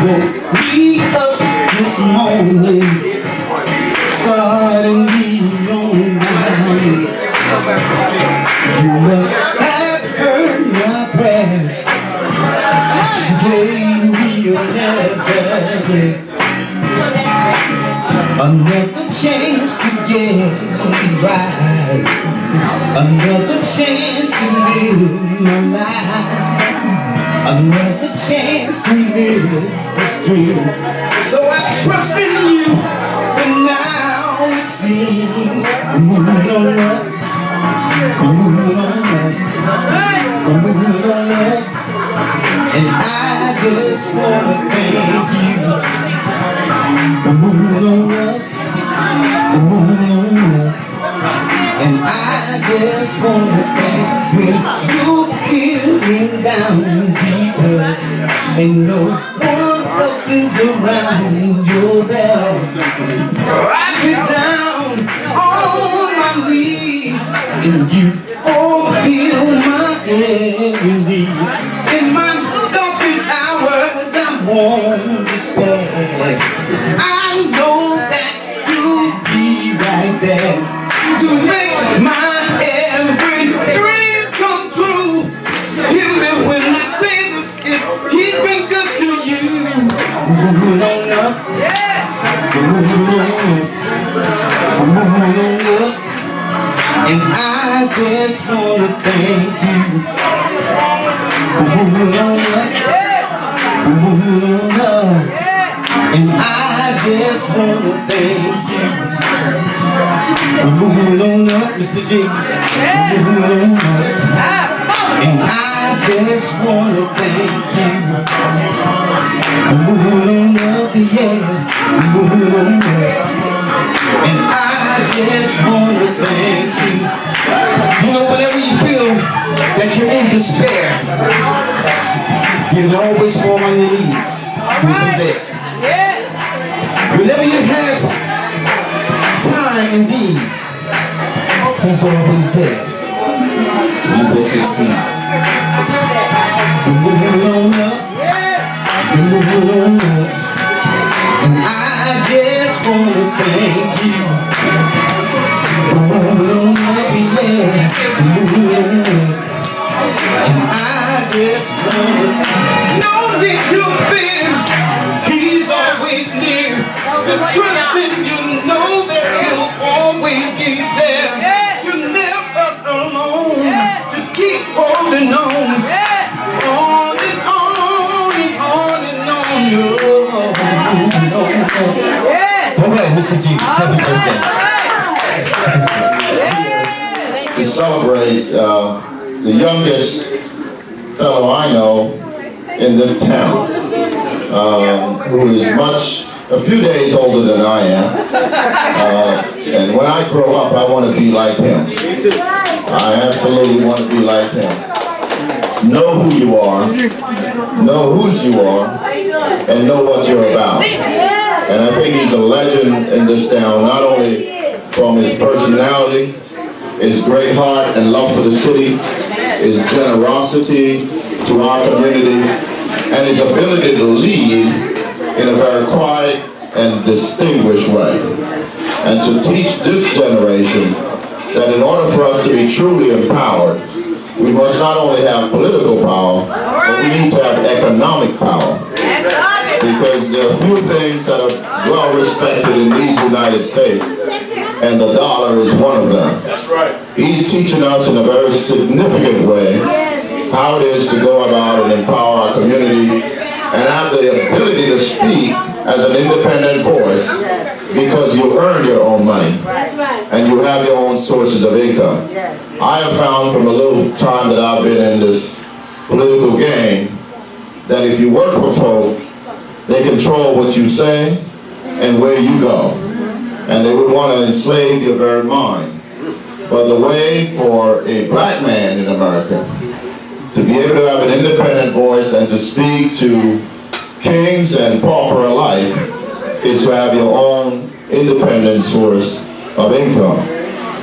woke me up this morning, starting me on down. You must have heard my prayers. She gave me another day, another chance to get right, another chance to live my life, another chance to live this dream. So I trust in you, and now it seems we're moving on up, we're moving on up, we're moving on up. And I just wanna thank you. We're moving on up, we're moving on up. And I just wanna thank you. You're feeling down deep, and no one else is around, and you're there. I get down on my knees, and you fulfill my every need. In my darkest hours, I won't despair. I know that you'll be right there to make my every dream come true. Hear me when I say this, if he's been good to you. We're moving on up, we're moving on up, we're moving on up. And I just wanna thank you. We're moving on up, we're moving on up. And I just wanna thank you. We're moving on up, Mr. J. We're moving on up. And I just wanna thank you. We're moving on up, yeah. We're moving on up. And I just wanna thank you. You know, whenever you feel that you're in despair, you can always fall on your knees. We'll be there. Whenever you have time in need, he's always there. You will succeed. We're moving on up, we're moving on up. And I just wanna thank you. We're moving on up, yeah. We're moving on up. And I just wanna, no need to fear, he's always near. Just trust in you, know that he'll always be there. You're never alone, just keep holding on. On and on and on and on. All right, Mr. G, happy birthday. To celebrate the youngest fellow I know in this town, who is a few days older than I am. And when I grow up, I want to be like him. I absolutely want to be like him. Know who you are, know whose you are, and know what you're about. And I think he's a legend in this town, not only from his personality, his great heart and love for the city, his generosity to our community, and his ability to lead in a very quiet and distinguished way. And to teach this generation that in order for us to be truly empowered, we must not only have political power, but we need to have economic power. Because there are few things that are well respected in these United States, and the dollar is one of them. That's right. He's teaching us in a very significant way how it is to go about and empower our community and have the ability to speak as an independent voice because you earn your own money and you have your own sources of income. I have found from the little time that I've been in this political game that if you work for folk, they control what you say and where you go. And they would want to enslave your very mind. But the way for a black man in America to be able to have an independent voice and to speak to kings and pauper alike is to have your own independent source of income.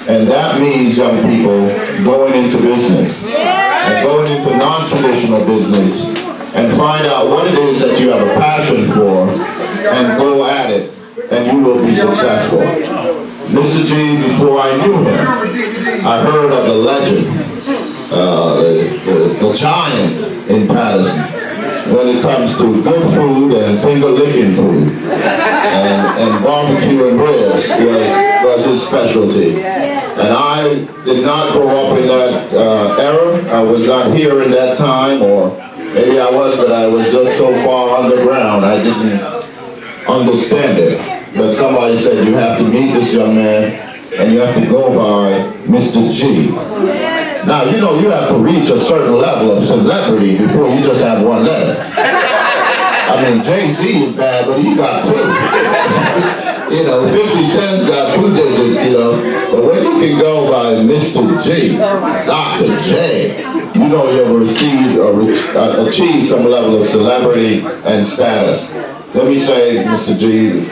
And that means young people going into business and going into non-traditional business and find out what it is that you have a passion for and go at it, and you will be successful. Mr. G, before I knew him, I heard of the legend, the giant in Patterson, when it comes to good food and finger-licking food. And barbecue and ribs was his specialty. And I did not grow up in that era. I was not here in that time, or maybe I was, but I was just so far underground I didn't understand it. But somebody said, you have to meet this young man, and you have to go by Mr. G. Now, you know, you have to reach a certain level of celebrity before you just have one letter. I mean, Jay-Z is bad, but he got two. You know, 50 Cent's got 2 digits, you know. But when you can go by Mr. G, Dr. J, you know you'll receive or achieve some level of celebrity and status. Let me say, Mr. G,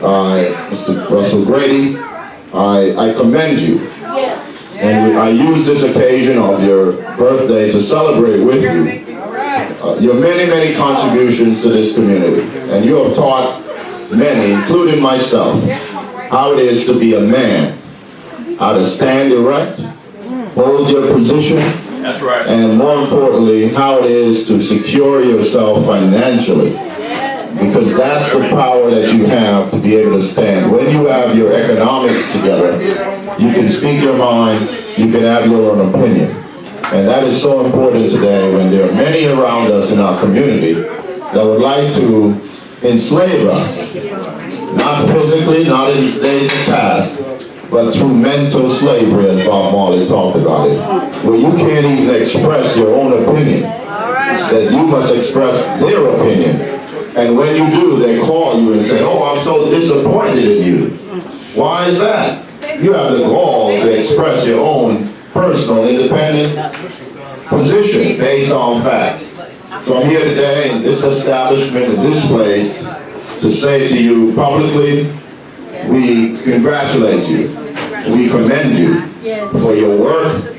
Mr. Russell Grady, I commend you. And I use this occasion of your birthday to celebrate with you your many, many contributions to this community. And you have taught many, including myself, how it is to be a man, how to stand erect, hold your position, that's right, and more importantly, how it is to secure yourself financially. Because that's the power that you have to be able to stand. When you have your economics together, you can speak your mind, you can have your own opinion. And that is so important today when there are many around us in our community that would like to enslave us. Not physically, not in the days past, but through mental slavery, as Bob Marley talked about it. Where you can't even express your own opinion. That you must express their opinion. And when you do, they call you and say, oh, I'm so disappointed in you. Why is that? You have the gall to express your own personal, independent position based on facts. So I'm here today in this establishment, in this place, to say to you publicly, we congratulate you. We commend you for your work,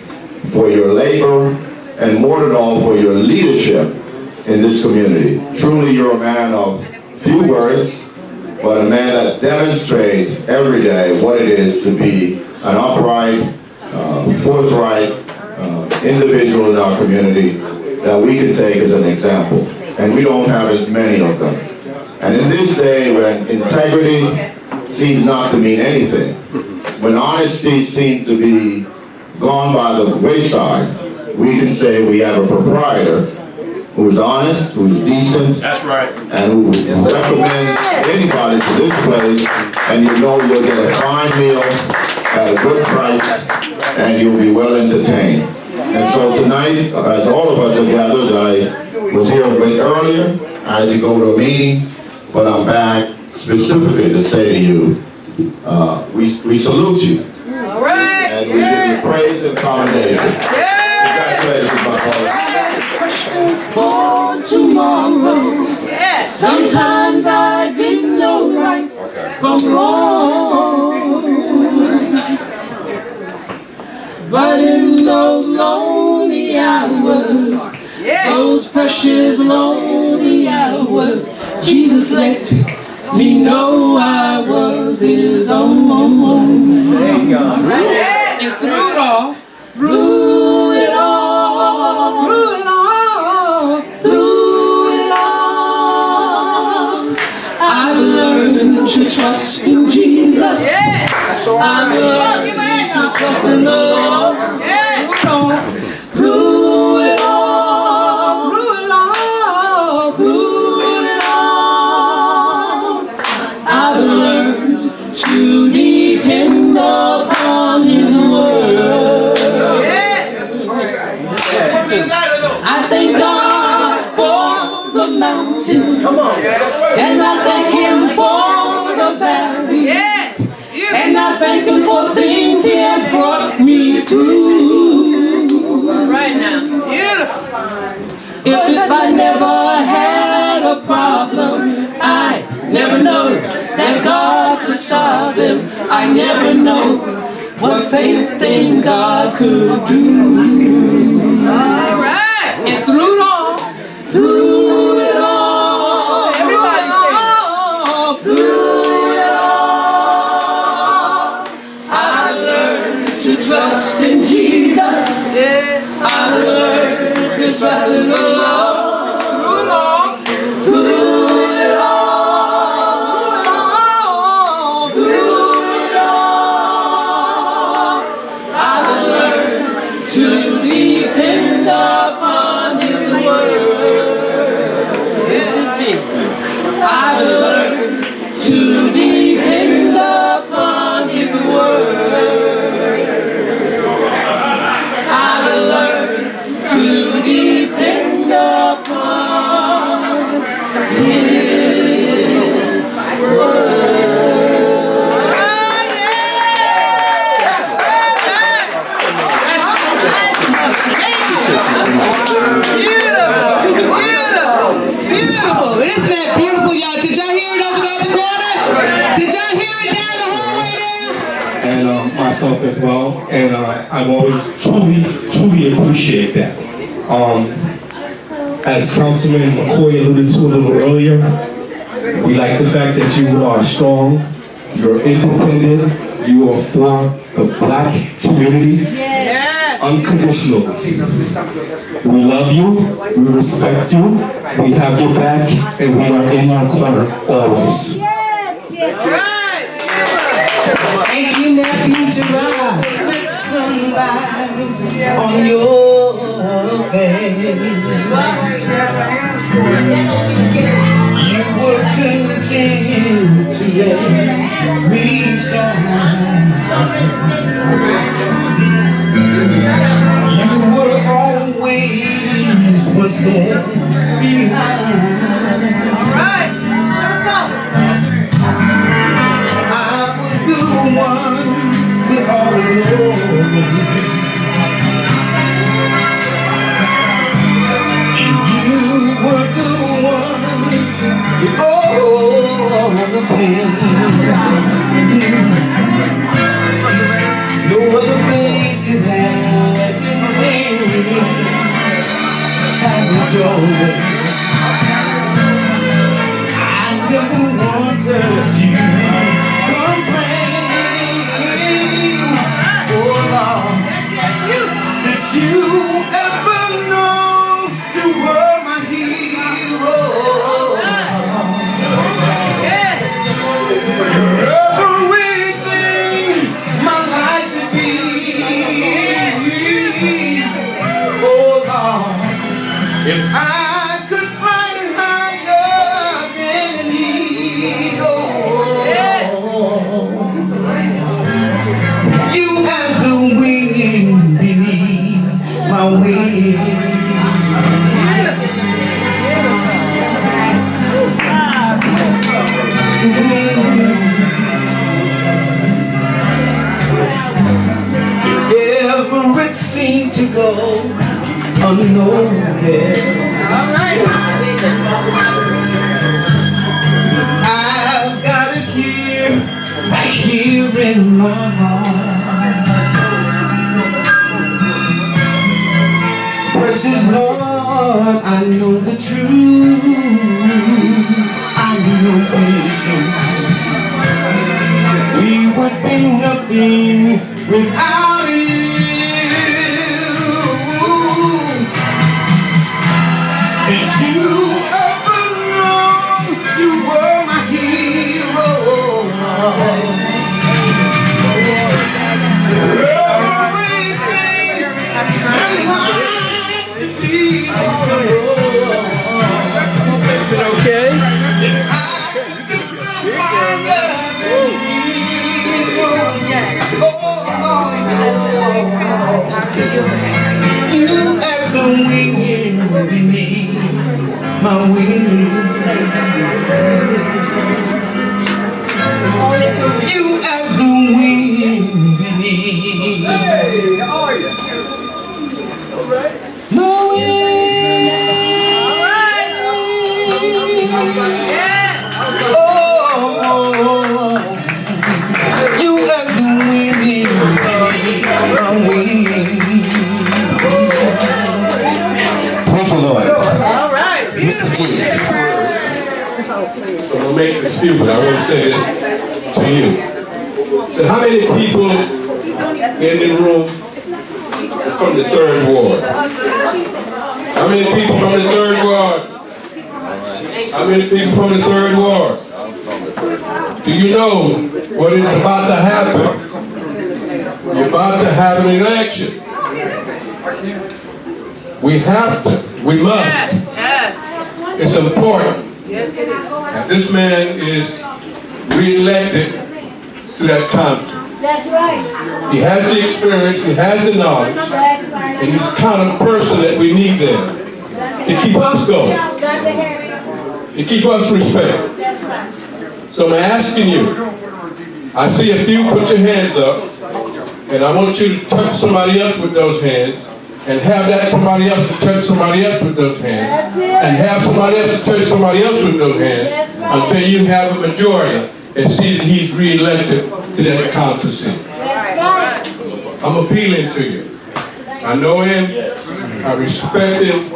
for your labor, and more than all, for your leadership in this community. Truly, you're a man of few words, but a man that demonstrates every day what it is to be an upright, forthright individual in our community that we can take as an example. And we don't have as many of them. And in this day when integrity seems not to mean anything, when honesty seems to be gone by the wayside, we can say we have a proprietor who is honest, who is decent, that's right, and who recommends anybody to this place, and you know you'll get a fine meal at a good price, and you'll be well entertained. And so tonight, as all of us are gathered, I was here a bit earlier, I had to go to a meeting, but I'm back specifically to say to you, we salute you. All right. And we give you praise and commendation. Congratulations, my brother. For tomorrow. Yes. Sometimes I didn't know right from wrong. But in those lonely hours, those precious lonely hours, Jesus let me know I was his own. And through it all, Through it all, through it all, through it all, I've learned to trust in Jesus. yes. I've learned to trust in the Lord. Yes. Through it all, Through it all, through it all, I've learned to depend upon His word. yes. I thank God for the mountain, and I thank Him for the valley, Yes. and I thank Him for things He has brought me through. Right now. Beautiful. If I never had a problem, I never know that God could solve them. I never know what faith in God could do. All right. And through it all, through to trust in the Lord. Through it all. Through it all. Through it all. Through it all. I learned to depend upon His word. Mr. G. I learned to depend upon His word. I learned to depend upon His word. Beautiful. Isn't that beautiful, y'all? Did y'all hear it over the other corner? Did y'all hear it down the hallway there? And myself as well, and I've always truly appreciate that. As Councilman McCoy alluded to a little earlier, we like the fact that you are strong, you're independent, you are for the black community unconditionally. We love you, we respect you, we have your back, and we are in your corner always. Thank you, nephew Gerard. With sunlight on your face, you were content to let me shine. You were always what's there behind. I was the one with all the glory, and you were the one with all the pain. No other face could have it your way. I never once heard you complain, oh Lord. Did you ever know you were my hero? Everything my life to be, oh Lord. If I could fly higher than an eagle, you have the wing beneath my wing. Ever it seemed to go unnoticed, I've got it here, right here in my heart. Precious Lord, I know the truth, I know it's true. We would be nothing without you. Did you ever know you were my hero? Everything in life to be all alone. Is it okay? If I could find you as the wind beneath my wing. You as the wind beneath my wing. Oh, you as the wind beneath my wing. Thank you, Lord. Mr. G. I'm gonna make this stupid. I want to say this to you. So how many people in the room is from the 3rd Ward? How How many people from the third ward? How many people from the third ward? Do you know what is about to happen? You're about to have an election. We have to, we must. It's important. That this man is re-elected to that council. That's right. He has the experience, he has the knowledge, and he's the kind of person that we need there to keep us going, to keep us respect. So I'm asking you, I see a few put your hands up, and I want you to touch somebody else with those hands, and have that somebody else to touch somebody else with those hands, and have somebody else to touch somebody else with those hands, until you have a majority and see that he's re-elected to that council seat. I'm appealing to you. I know him, I respect him,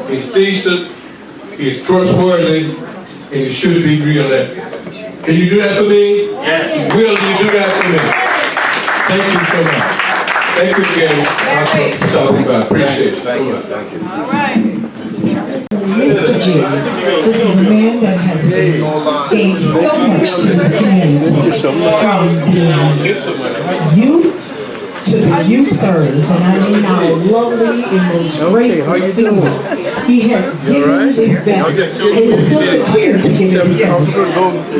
he's decent, he's trustworthy, and he should be re-elected. Can you do that for me? Yes. Will you do that for me? Thank you so much. Thank you again. I appreciate it so much. Thank you. All right. Mr. G, this is a man that has gained so much to his community, from the youth to the youthers, and I mean our lovely and most graceful seniors. He has given his best, and still continues to give his best.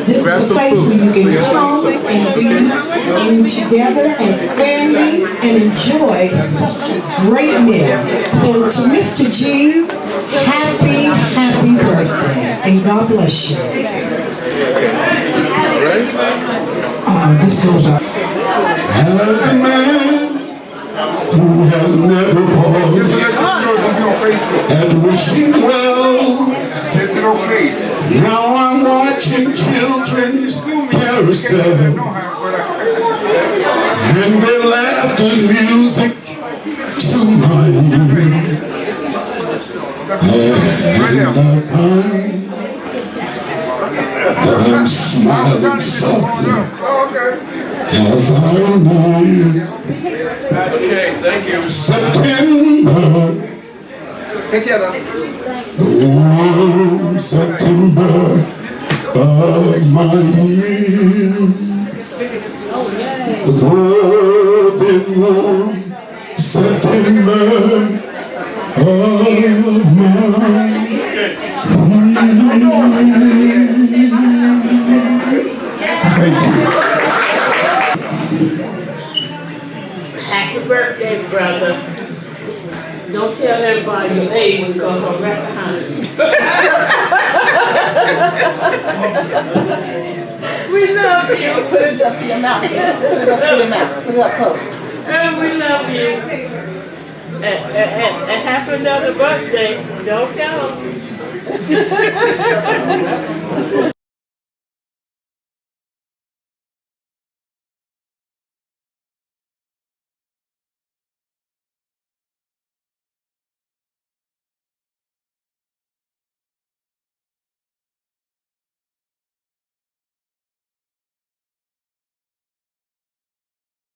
This is a place where you can come and be together as family and enjoy such a great meal. So to Mr. G, happy birthday, and God bless you. This goes up. As a man who has never paused and wishing wells, now I'm watching children's carousel, and their laughter's music to mine. And I find that I'm smiling softly as I know. Okay, thank you. September, the warm September of my year, the golden warm September of my Thank you. Happy birthday, brother. Don't tell everybody your age because I'm right behind you. We love you. Put it up to your mouth. Put it up to your mouth. Put it up close. And we love you. And happy another birthday. Don't tell them.